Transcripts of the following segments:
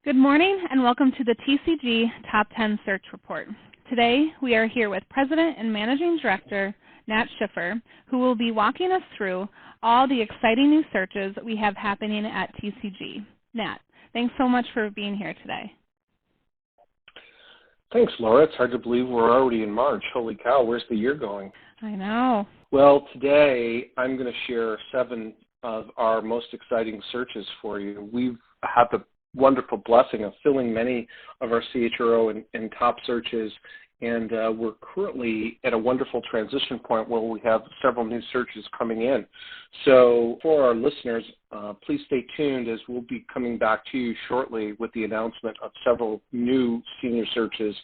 Good morning and welcome to the TCG Top 10 Search Report. Today we are here with President and Managing Director Nat Schiffer, who will be walking us through all the exciting new searches we have happening at TCG. Nat, thanks so much for being here today. Thanks, Laura. It's hard to believe we're already in March. Holy cow, where's the year going? I know. Well, today I'm going to share 7 of our most exciting searches for you. We've had the wonderful blessing of filling many of our CHRO and top searches, and we're currently at a wonderful transition point where we have several new searches coming in. So for our listeners, please stay tuned as we'll be coming back to you shortly with the announcement of several new senior searches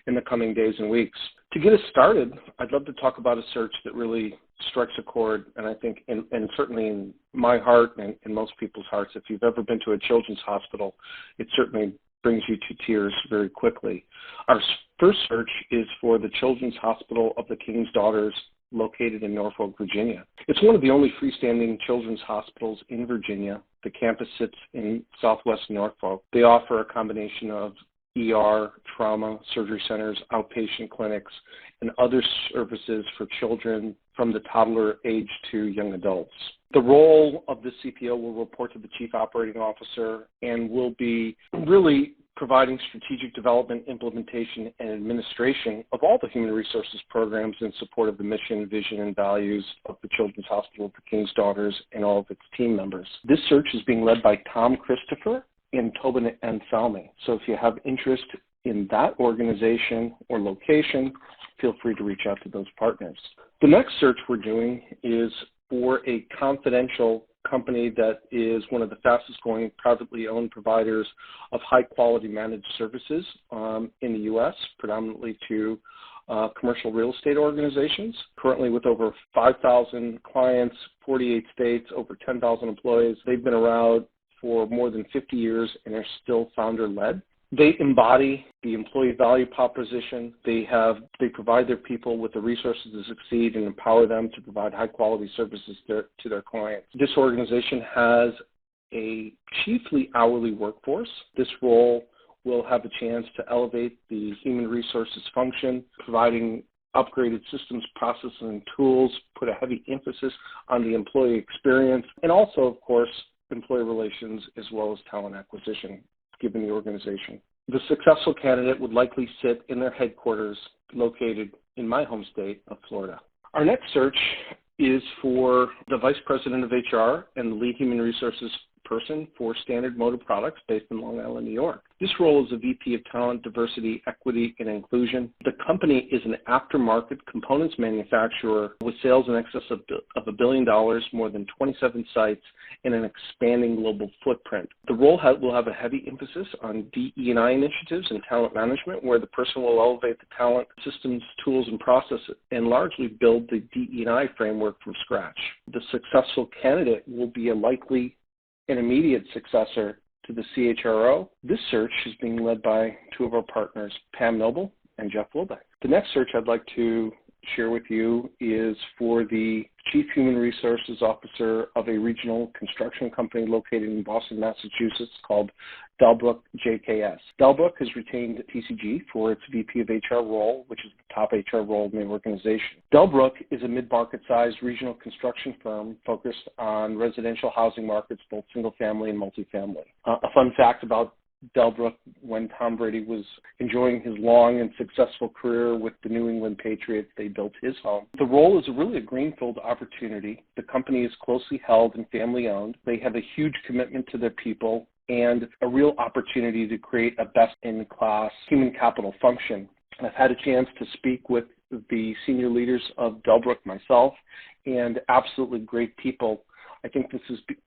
in the coming days and weeks. To get us started, I'd love to talk about a search that really strikes a chord, and I think, and certainly in my heart and in most people's hearts, if you've ever been to a children's hospital, it certainly brings you to tears very quickly. Our first search is for the Children's Hospital of the King's Daughters, located in Norfolk, Virginia. It's one of the only freestanding children's hospitals in Virginia. The campus sits in southwest Norfolk. They offer a combination of ER, trauma, surgery centers, outpatient clinics, and other services for children from the toddler age to young adults. The role of this CPO will report to the Chief Operating Officer and will be really providing strategic development, implementation, and administration of all the human resources programs in support of the mission, vision, and values of the Children's Hospital of the King's Daughters and all of its team members. This search is being led by Tom Christopher and Tobin and Salmi. So if you have interest in that organization or location, feel free to reach out to those partners. The next search we're doing is for a confidential company that is one of the fastest growing privately owned providers of high quality managed services in the U.S., predominantly to commercial real estate organizations, currently with over 5,000 clients, 48 states, over 10,000 employees. They've been around for more than 50 years and are still founder-led. They embody the employee value proposition. They provide their people with the resources to succeed and empower them to provide high-quality services to their clients. This organization has a chiefly hourly workforce. This role will have a chance to elevate the human resources function, providing upgraded systems, processes, and tools, put a heavy emphasis on the employee experience, and also, of course, employee relations as well as talent acquisition, given the organization. The successful candidate would likely sit in their headquarters located in my home state of Florida. Our next search is for the Vice President of HR and the Lead Human Resources person for Standard Motor Products based in Long Island, New York. This role is a VP of Talent, Diversity, Equity, and Inclusion. The company is an aftermarket components manufacturer with sales in excess of $1 billion, more than 27 sites, and an expanding global footprint. The role will have a heavy emphasis on DE&I initiatives and talent management, where the person will elevate the talent systems, tools, and processes, and largely build the DE&I framework from scratch. The successful candidate will be a likely an immediate successor to the CHRO. This search is being led by 2 of our partners, Pam Noble and Jeff Wilbeck. The next search I'd like to share with you is for the Chief Human Resources Officer of a regional construction company located in Boston, Massachusetts called DELLBROOK JKS. DELLBROOK has retained TCG for its VP of HR role, which is the top HR role in the organization. DELLBROOK is a mid-market sized regional construction firm focused on residential housing markets, both single family and multifamily. A fun fact about DELLBROOK: when Tom Brady was enjoying his long and successful career with the New England Patriots, they built his home. The role is really a greenfield opportunity. The company is closely held and family owned. They have a huge commitment to their people and a real opportunity to create a best-in-class human capital function. I've had a chance to speak with the senior leaders of DELLBROOK myself, and absolutely great people. I think this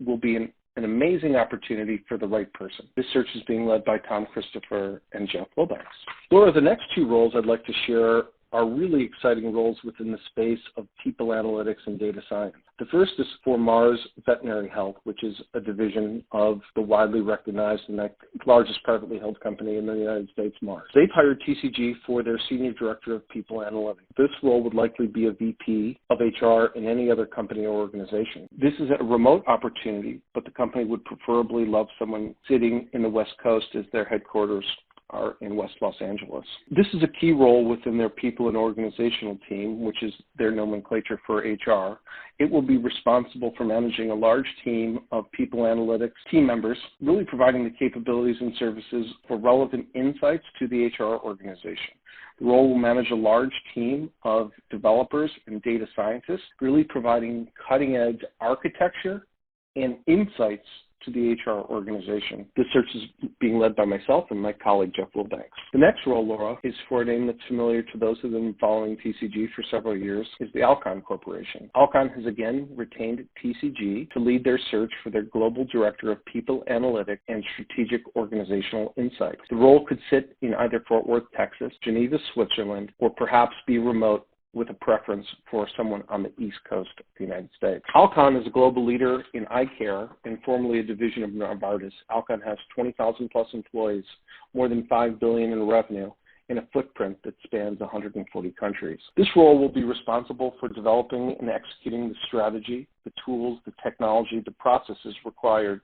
will be an amazing opportunity for the right person. This search is being led by Tom Christopher and Jeff Wilbeck. Laura, the next 2 roles I'd like to share are really exciting roles within the space of people analytics and data science. The first is for Mars Veterinary Health, which is a division of the widely recognized and largest privately held company in the United States, Mars. They've hired TCG for their Senior Director of People Analytics. This role would likely be a VP of HR in any other company or organization. This is a remote opportunity, but the company would preferably love someone sitting in the West Coast as their headquarters are in West Los Angeles. This is a key role within their people and organizational team, which is their nomenclature for HR. It will be responsible for managing a large team of people analytics team members, really providing the capabilities and services for relevant insights to the HR organization. The role will manage a large team of developers and data scientists, really providing cutting-edge architecture and insights to the HR organization. This search is being led by myself and my colleague, Jeff Wilbanks. The next role, Laura, is for a name that's familiar to those who have been following TCG for several years, is the Alcon Corporation. Alcon has again retained TCG to lead their search for their Global Director of People Analytics and Strategic Organizational Insights. The role could sit in either Fort Worth, Texas, Geneva, Switzerland, or perhaps be remote, with a preference for someone on the East Coast of the United States. Alcon is a global leader in eye care and formerly a division of Novartis. Alcon has 20,000 plus employees, more than $5 billion in revenue, and a footprint that spans 140 countries. This role will be responsible for developing and executing the strategy, the tools, the technology, the processes required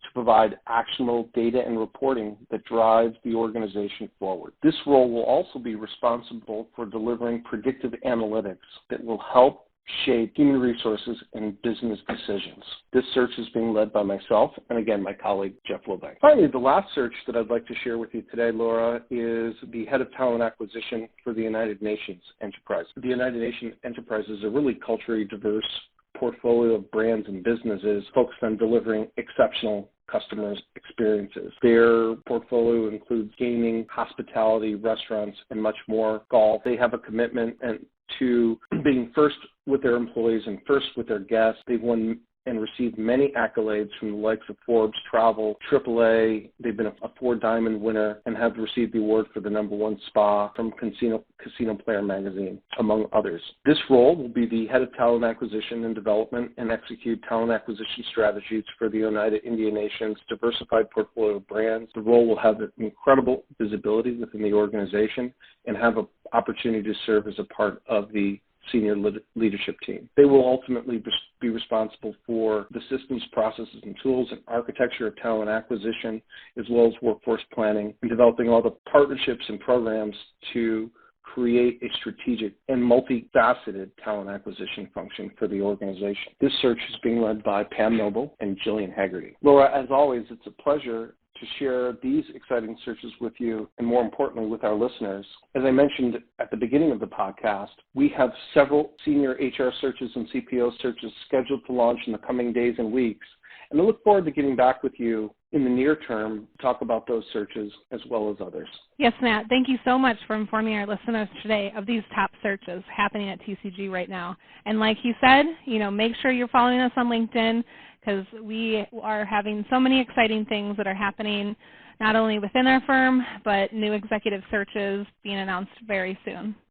to provide actionable data and reporting that drives the organization forward. This role will also be responsible for delivering predictive analytics that will help shape human resources and business decisions. This search is being led by myself and, again, my colleague, Jeff Wilbank. Finally, the last search that I'd like to share with you today, Laura, is the Head of Talent Acquisition for the United Nations Enterprise. The United Nations Enterprise is a really culturally diverse portfolio of brands and businesses focused on delivering exceptional customers' experiences. Their portfolio includes gaming, hospitality, restaurants, and much more. Golf. They have a commitment to being first with their employees and first with their guests. They've won and received many accolades from the likes of Forbes, Travel, AAA. They've been a 4-diamond winner and have received the award for the #1 spa from Casino Player magazine, among others. This role will be the head of talent acquisition and development and execute talent acquisition strategies for the Oneida Indian Nation's diversified portfolio of brands. The role will have incredible visibility within the organization and have an opportunity to serve as a part of the senior leadership team. They will ultimately be responsible for the systems, processes, and tools and architecture of talent acquisition, as well as workforce planning and developing all the partnerships and programs to create a strategic and multifaceted talent acquisition function for the organization. This search is being led by Pam Noble and Jillian Haggerty. Laura, as always, it's a pleasure to share these exciting searches with you and, more importantly, with our listeners. As I mentioned at the beginning of the podcast, we have several senior HR searches and CPO searches scheduled to launch in the coming days and weeks, and I look forward to getting back with you in the near term to talk about those searches as well as others. Yes, Matt, thank you so much for informing our listeners today of these top searches happening at TCG right now. And like you said, make sure you're following us on LinkedIn, because we are having so many exciting things that are happening not only within our firm, but new executive searches being announced very soon.